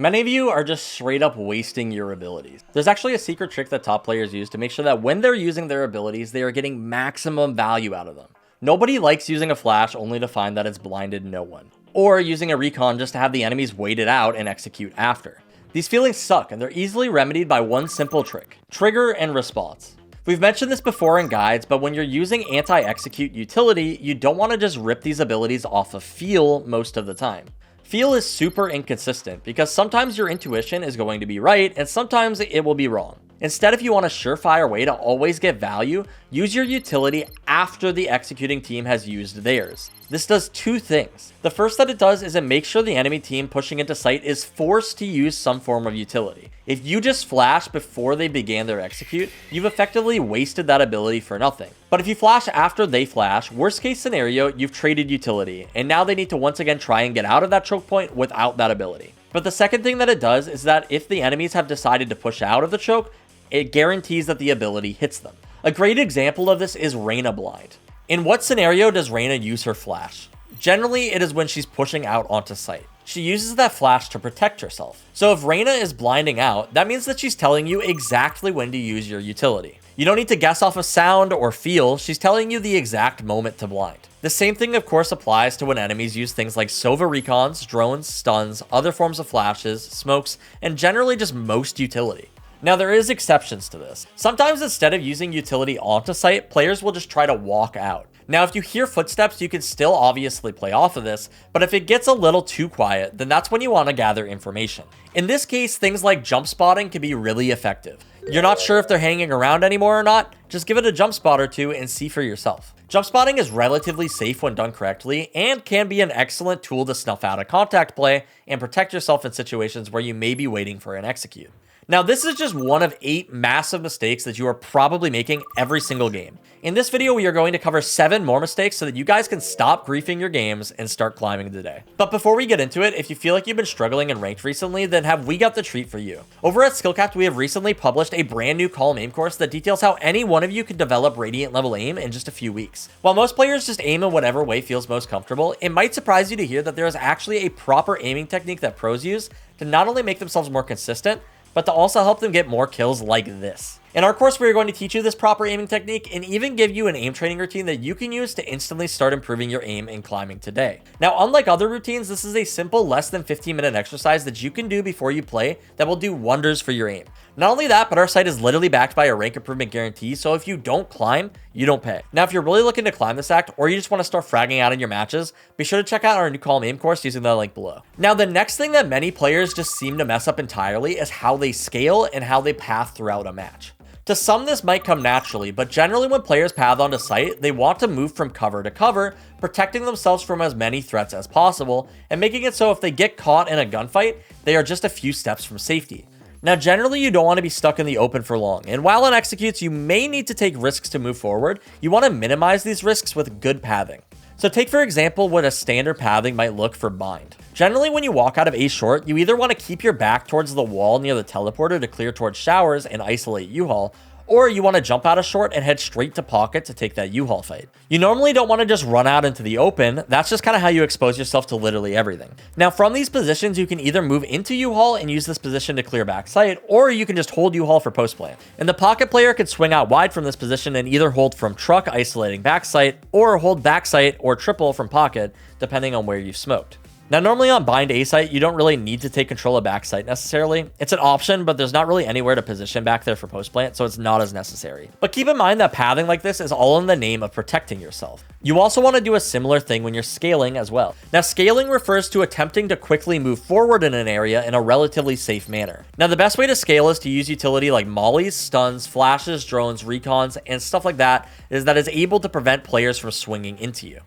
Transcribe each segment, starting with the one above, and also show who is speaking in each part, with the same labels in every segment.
Speaker 1: Many of you are just straight up wasting your abilities. There's actually a secret trick that top players use to make sure that when they're using their abilities, they are getting maximum value out of them. Nobody likes using a flash only to find that it's blinded no one, or using a recon just to have the enemies wait it out and execute after. These feelings suck, and they're easily remedied by one simple trick: trigger and response. We've mentioned this before in guides, but when you're using anti-execute utility, you don't want to just rip these abilities off of feel most of the time. Feel is super inconsistent because sometimes your intuition is going to be right and sometimes it will be wrong. Instead, if you want a surefire way to always get value, use your utility after the executing team has used theirs. This does two things. The first that it does is it makes sure the enemy team pushing into sight is forced to use some form of utility. If you just flash before they began their execute, you've effectively wasted that ability for nothing. But if you flash after they flash, worst case scenario, you've traded utility, and now they need to once again try and get out of that choke point without that ability. But the second thing that it does is that if the enemies have decided to push out of the choke, it guarantees that the ability hits them. A great example of this is Reyna blind. In what scenario does Reyna use her flash? Generally, it is when she's pushing out onto sight. She uses that flash to protect herself. So if Reyna is blinding out, that means that she's telling you exactly when to use your utility. You don't need to guess off of sound or feel, she's telling you the exact moment to blind. The same thing of course applies to when enemies use things like Sova recons, drones, stuns, other forms of flashes, smokes, and generally just most utility. Now there is exceptions to this. Sometimes instead of using utility onto sight, players will just try to walk out. Now if you hear footsteps, you can still obviously play off of this, but if it gets a little too quiet, then that's when you want to gather information. In this case, things like jump spotting can be really effective. You're not sure if they're hanging around anymore or not, just give it a jump spot or two and see for yourself. Jump spotting is relatively safe when done correctly and can be an excellent tool to snuff out a contact play and protect yourself in situations where you may be waiting for an execute. Now, this is just one of 8 massive mistakes that you are probably making every single game. In this video, we are going to cover 7 more mistakes so that you guys can stop griefing your games and start climbing today. But before we get into it, if you feel like you've been struggling in ranked recently, then have we got the treat for you. Over at SkillCapped, we have recently published a brand new column aim course that details how any one of you can develop Radiant level aim in just a few weeks. While most players just aim in whatever way feels most comfortable, it might surprise you to hear that there is actually a proper aiming technique that pros use to not only make themselves more consistent, but to also help them get more kills like this. In our course, we are going to teach you this proper aiming technique and even give you an aim training routine that you can use to instantly start improving your aim and climbing today. Now, unlike other routines, this is a simple less than 15-minute exercise that you can do before you play that will do wonders for your aim. Not only that, but our site is literally backed by a rank improvement guarantee, so if you don't climb, you don't pay. Now, if you're really looking to climb this act, or you just want to start fragging out in your matches, be sure to check out our new column aim course using the link below. Now, the next thing that many players just seem to mess up entirely is how they scale and how they path throughout a match. To some, this might come naturally, but generally when players path onto sight, they want to move from cover to cover, protecting themselves from as many threats as possible, and making it so if they get caught in a gunfight, they are just a few steps from safety. Now, generally, you don't want to be stuck in the open for long, and while on executes, you may need to take risks to move forward, you want to minimize these risks with good pathing. So take for example what a standard pathing might look for bind. Generally, when you walk out of A short, you either want to keep your back towards the wall near the teleporter to clear towards showers and isolate U-Haul, or you want to jump out of short and head straight to pocket to take that U-Haul fight. You normally don't want to just run out into the open, that's just kind of how you expose yourself to literally everything. Now from these positions, you can either move into U-Haul and use this position to clear back sight, or you can just hold U-Haul for post plant. And the pocket player can swing out wide from this position and either hold from truck isolating back sight, or hold back sight or triple from pocket, depending on where you've smoked. Now, normally on bind A site, you don't really need to take control of back sight necessarily. It's an option, but there's not really anywhere to position back there for post plant, so it's not as necessary. But keep in mind that pathing like this is all in the name of protecting yourself. You also want to do a similar thing when you're scaling as well. Now, scaling refers to attempting to quickly move forward in an area in a relatively safe manner. Now, the best way to scale is to use utility like mollies, stuns, flashes, drones, recons, and stuff like that is able to prevent players from swinging into you.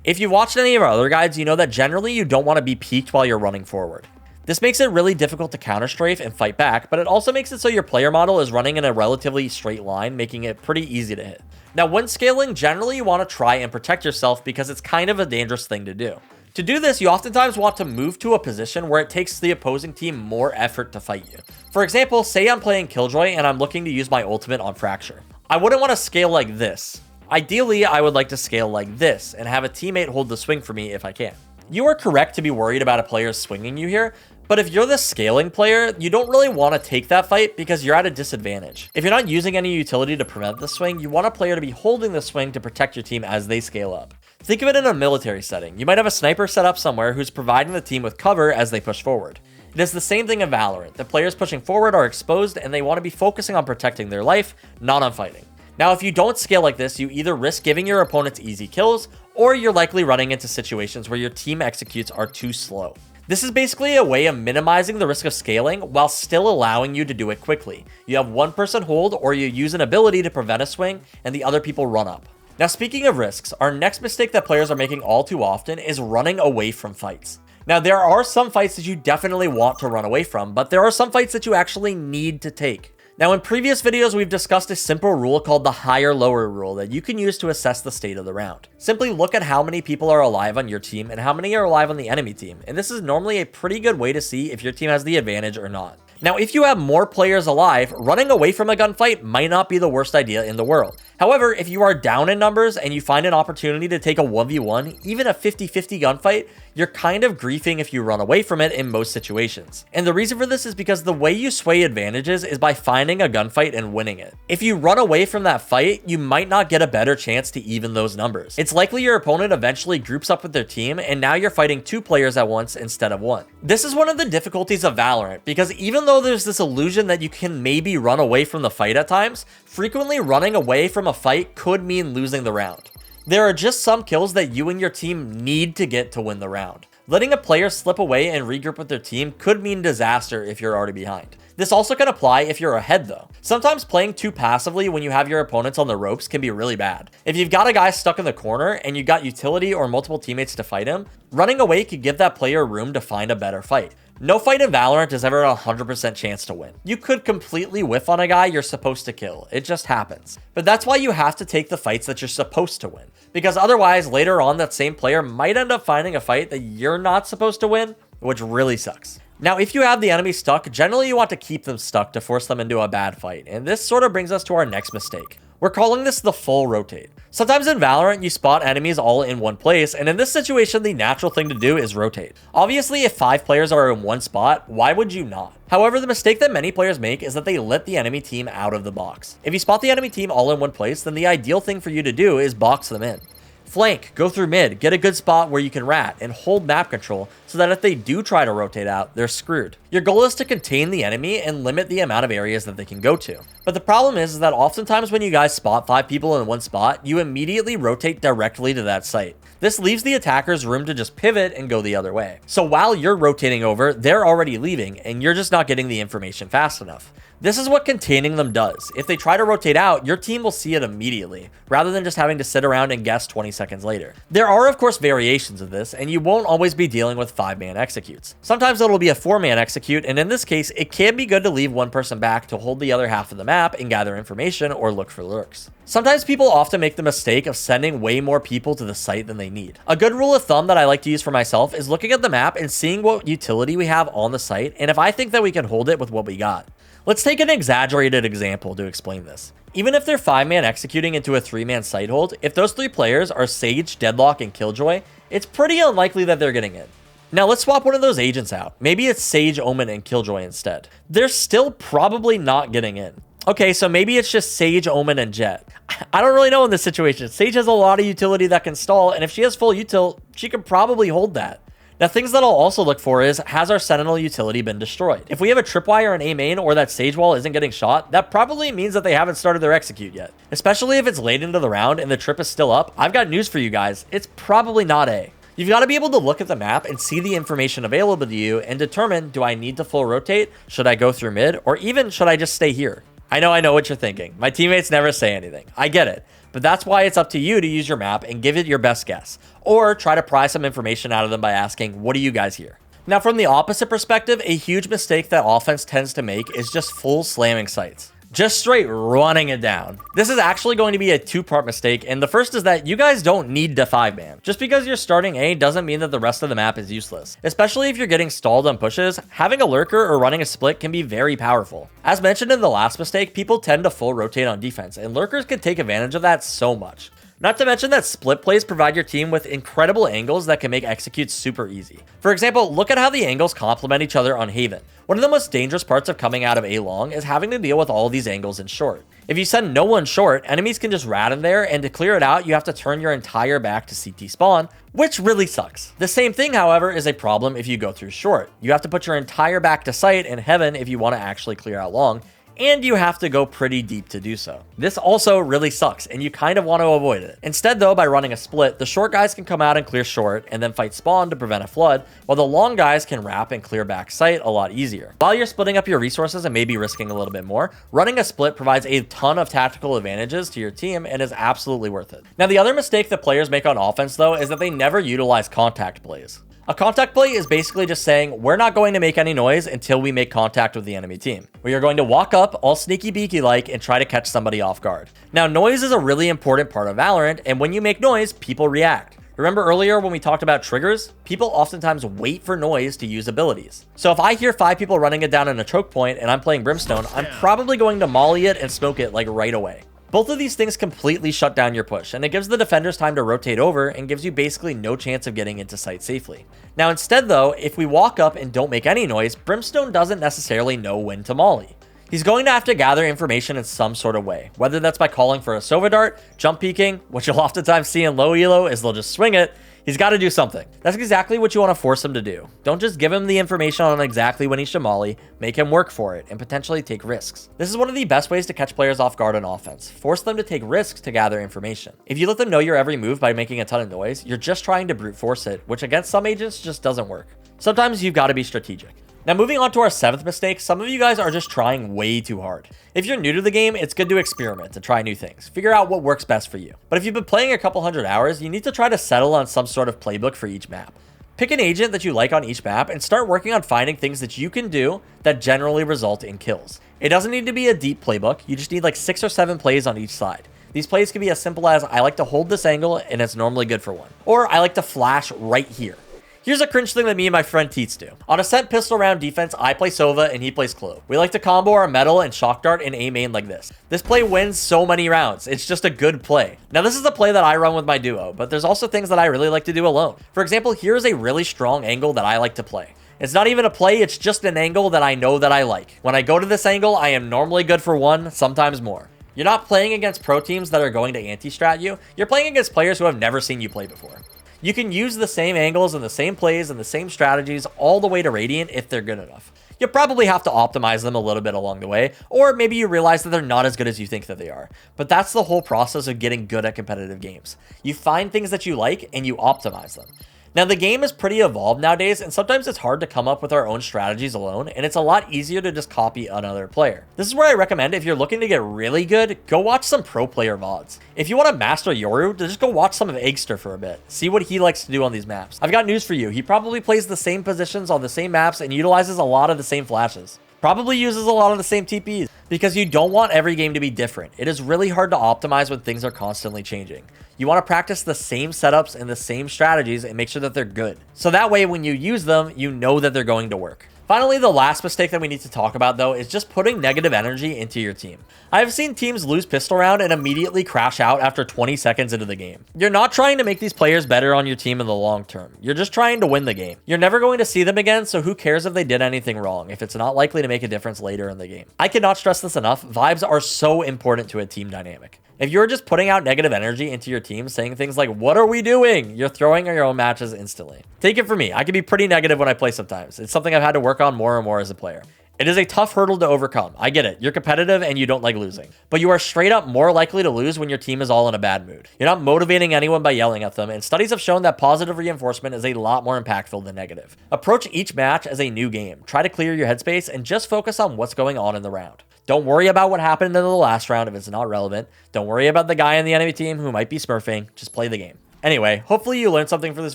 Speaker 1: If you've watched any of our other guides, you know that generally you don't want to be peeked while you're running forward. This makes it really difficult to counter strafe and fight back, but it also makes it so your player model is running in a relatively straight line, making it pretty easy to hit. Now, when scaling, generally you want to try and protect yourself because it's kind of a dangerous thing to do. To do this, you oftentimes want to move to a position where it takes the opposing team more effort to fight you. For example, say I'm playing Killjoy and I'm looking to use my ultimate on Fracture. I wouldn't want to scale like this. Ideally, I would like to scale like this and have a teammate hold the swing for me if I can. You are correct to be worried about a player swinging you here, But if you're the scaling player, you don't really want to take that fight because you're at a disadvantage. If you're not using any utility to prevent the swing, you want a player to be holding the swing to protect your team as they scale up. Think of it in a military setting. You might have a sniper set up somewhere who's providing the team with cover as they push forward. It is the same thing in Valorant. The players pushing forward are exposed and they want to be focusing on protecting their life, not on fighting. Now, if you don't scale like this, you either risk giving your opponents easy kills, or you're likely running into situations where your team executes are too slow. This is basically a way of minimizing the risk of scaling while still allowing you to do it quickly. You have one person hold, or you use an ability to prevent a swing and the other people run up. Now, speaking of risks, our next mistake that players are making all too often is running away from fights. Now, there are some fights that you definitely want to run away from, but there are some fights that you actually need to take. Now, in previous videos, we've discussed a simple rule called the higher-lower rule that you can use to assess the state of the round. Simply look at how many people are alive on your team and how many are alive on the enemy team, and this is normally a pretty good way to see if your team has the advantage or not. Now, if you have more players alive, running away from a gunfight might not be the worst idea in the world. However, if you are down in numbers and you find an opportunity to take a 1v1, even a 50-50 gunfight, you're kind of griefing if you run away from it in most situations. And the reason for this is because the way you sway advantages is by finding a gunfight and winning it. If you run away from that fight, you might not get a better chance to even those numbers. It's likely your opponent eventually groups up with their team and now you're fighting 2 players at once instead of 1. This is one of the difficulties of Valorant because even though there's this illusion that you can maybe run away from the fight at times, frequently running away from a fight could mean losing the round. There are just some kills that you and your team need to get to win the round. Letting a player slip away and regroup with their team could mean disaster if you're already behind. This also can apply if you're ahead though. Sometimes playing too passively when you have your opponents on the ropes can be really bad. If you've got a guy stuck in the corner and you got utility or multiple teammates to fight him, running away could give that player room to find a better fight. No fight in Valorant is ever a 100% chance to win. You could completely whiff on a guy you're supposed to kill. It just happens. But that's why you have to take the fights that you're supposed to win. Because otherwise, later on, that same player might end up finding a fight that you're not supposed to win, which really sucks. Now, if you have the enemy stuck, generally you want to keep them stuck to force them into a bad fight. And this sort of brings us to our next mistake. We're calling this the full rotate. Sometimes in Valorant, you spot enemies all in one place, and in this situation, the natural thing to do is rotate. Obviously, if 5 players are in one spot, why would you not? However, the mistake that many players make is that they let the enemy team out of the box. If you spot the enemy team all in one place, then the ideal thing for you to do is box them in. Flank, go through mid, get a good spot where you can rat, and hold map control so that if they do try to rotate out, they're screwed. Your goal is to contain the enemy and limit the amount of areas that they can go to. But the problem is that oftentimes when you guys spot 5 people in one spot, you immediately rotate directly to that site. This leaves the attackers room to just pivot and go the other way. So while you're rotating over, they're already leaving, and you're just not getting the information fast enough. This is what containing them does. If they try to rotate out, your team will see it immediately, rather than just having to sit around and guess 20 seconds later. There are, of course, variations of this, and you won't always be dealing with 5-man executes. Sometimes it'll be a 4-man execute, and in this case, it can be good to leave one person back to hold the other half of the map and gather information or look for lurks. Sometimes people often make the mistake of sending way more people to the site than they need. A good rule of thumb that I like to use for myself is looking at the map and seeing what utility we have on the site, and if I think that we can hold it with what we got. Let's take an exaggerated example to explain this. Even if they're 5-man executing into a 3-man site hold, if those 3 players are Sage, Deadlock, and Killjoy, it's pretty unlikely that they're getting in. Now let's swap one of those agents out. Maybe it's Sage, Omen, and Killjoy instead. They're still probably not getting in. Okay, so maybe it's just Sage, Omen, and Jet. I don't really know in this situation. Sage has a lot of utility that can stall, and if she has full util, she could probably hold that. Now, things that I'll also look for is, has our Sentinel utility been destroyed? If we have a tripwire in A main or that Sage wall isn't getting shot, that probably means that they haven't started their execute yet. Especially if it's late into the round and the trip is still up, I've got news for you guys. It's probably not A. You've got to be able to look at the map and see the information available to you and determine, do I need to full rotate? Should I go through mid? Or even, should I just stay here? I know what you're thinking. My teammates never say anything. I get it. But that's why it's up to you to use your map and give it your best guess. Or try to pry some information out of them by asking, what do you guys hear? Now, from the opposite perspective, a huge mistake that offense tends to make is just full slamming sites. Just straight running it down. This is actually going to be a 2-part mistake, and the first is that you guys don't need to 5-man. Just because you're starting A doesn't mean that the rest of the map is useless. Especially if you're getting stalled on pushes, having a lurker or running a split can be very powerful. As mentioned in the last mistake, people tend to full rotate on defense, and lurkers can take advantage of that so much. Not to mention that split plays provide your team with incredible angles that can make executes super easy. For example, look at how the angles complement each other on Haven. One of the most dangerous parts of coming out of A long is having to deal with all these angles in short. If you send no one short, enemies can just rat in there, and to clear it out, you have to turn your entire back to CT spawn, which really sucks. The same thing, however, is a problem if you go through short. You have to put your entire back to sight and heaven if you want to actually clear out long, and you have to go pretty deep to do so. This also really sucks, and you kind of want to avoid it. Instead though, by running a split, the short guys can come out and clear short, and then fight spawn to prevent a flood, while the long guys can wrap and clear back sight a lot easier. While you're splitting up your resources and maybe risking a little bit more, running a split provides a ton of tactical advantages to your team and is absolutely worth it. Now the other mistake that players make on offense though is that they never utilize contact plays. A contact play is basically just saying, we're not going to make any noise until we make contact with the enemy team. We are going to walk up all sneaky beaky like and try to catch somebody off guard. Now, noise is a really important part of Valorant, and when you make noise, people react. Remember earlier when we talked about triggers? People oftentimes wait for noise to use abilities. So if I hear 5 people running it down in a choke point and I'm playing Brimstone, I'm probably going to molly it and smoke it like right away. Both of these things completely shut down your push, and it gives the defenders time to rotate over and gives you basically no chance of getting into sight safely. Now instead though, if we walk up and don't make any noise, Brimstone doesn't necessarily know when to molly. He's going to have to gather information in some sort of way, whether that's by calling for a Sova dart, jump peeking, which you'll oftentimes see in low elo is they'll just swing it. He's got to do something. That's exactly what you want to force him to do. Don't just give him the information on exactly when he should molly, make him work for it, and potentially take risks. This is one of the best ways to catch players off guard on offense. Force them to take risks to gather information. If you let them know your every move by making a ton of noise, you're just trying to brute force it, which against some agents just doesn't work. Sometimes you've got to be strategic. Now moving on to our 7th mistake, some of you guys are just trying way too hard. If you're new to the game, it's good to experiment and try new things. Figure out what works best for you. But if you've been playing a couple hundred hours, you need to try to settle on some sort of playbook for each map. Pick an agent that you like on each map and start working on finding things that you can do that generally result in kills. It doesn't need to be a deep playbook, you just need like 6 or 7 plays on each side. These plays can be as simple as, I like to hold this angle and it's normally good for one. Or I like to flash right here. Here's a cringe thing that me and my friend Teets do. On a set pistol round defense, I play Sova and he plays Clove. We like to combo our metal and shock dart in A main like this. This play wins so many rounds. It's just a good play. Now this is the play that I run with my duo, but there's also things that I really like to do alone. For example, here's a really strong angle that I like to play. It's not even a play, it's just an angle that I know that I like. When I go to this angle, I am normally good for one, sometimes more. You're not playing against pro teams that are going to anti-strat you. You're playing against players who have never seen you play before. You can use the same angles and the same plays and the same strategies all the way to Radiant if they're good enough. You'll probably have to optimize them a little bit along the way, or maybe you realize that they're not as good as you think that they are. But that's the whole process of getting good at competitive games. You find things that you like and you optimize them. Now the game is pretty evolved nowadays, and sometimes it's hard to come up with our own strategies alone, and it's a lot easier to just copy another player. This is where I recommend if you're looking to get really good, go watch some pro player VODs. If you want to master Yoru, just go watch some of Eggster for a bit. See what he likes to do on these maps. I've got news for you. He probably plays the same positions on the same maps and utilizes a lot of the same flashes. Probably uses a lot of the same TPs, because you don't want every game to be different. It is really hard to optimize when things are constantly changing. You want to practice the same setups and the same strategies and make sure that they're good. So that way when you use them, you know that they're going to work. Finally, the last mistake that we need to talk about though is just putting negative energy into your team. I've seen teams lose pistol round and immediately crash out after 20 seconds into the game. You're not trying to make these players better on your team in the long term. You're just trying to win the game. You're never going to see them again, so who cares if they did anything wrong if it's not likely to make a difference later in the game. I cannot stress this enough. Vibes are so important to a team dynamic. If you're just putting out negative energy into your team, saying things like, what are we doing? You're throwing your own matches instantly. Take it from me. I can be pretty negative when I play sometimes. It's something I've had to work on more and more as a player. It is a tough hurdle to overcome. I get it. You're competitive and you don't like losing. But you are straight up more likely to lose when your team is all in a bad mood. You're not motivating anyone by yelling at them, and studies have shown that positive reinforcement is a lot more impactful than negative. Approach each match as a new game. Try to clear your headspace and just focus on what's going on in the round. Don't worry about what happened in the last round if it's not relevant. Don't worry about the guy on the enemy team who might be smurfing. Just play the game. Anyway, hopefully you learned something from this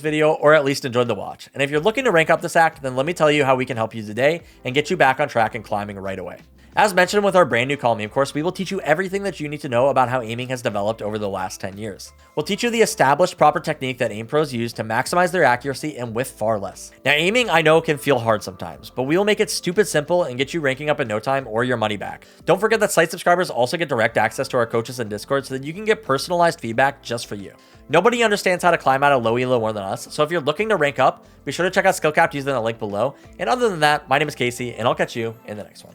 Speaker 1: video, or at least enjoyed the watch. And if you're looking to rank up this act, then let me tell you how we can help you today and get you back on track and climbing right away. As mentioned with our brand new Gameleap course, we will teach you everything that you need to know about how aiming has developed over the last 10 years. We'll teach you the established proper technique that aim pros use to maximize their accuracy and with far less. Now, aiming I know can feel hard sometimes, but we will make it stupid simple and get you ranking up in no time or your money back. Don't forget that site subscribers also get direct access to our coaches in Discord so that you can get personalized feedback just for you. Nobody understands how to climb out of low elo more than us, so if you're looking to rank up, be sure to check out SkillCapped using the link below. And other than that, my name is Casey, and I'll catch you in the next one.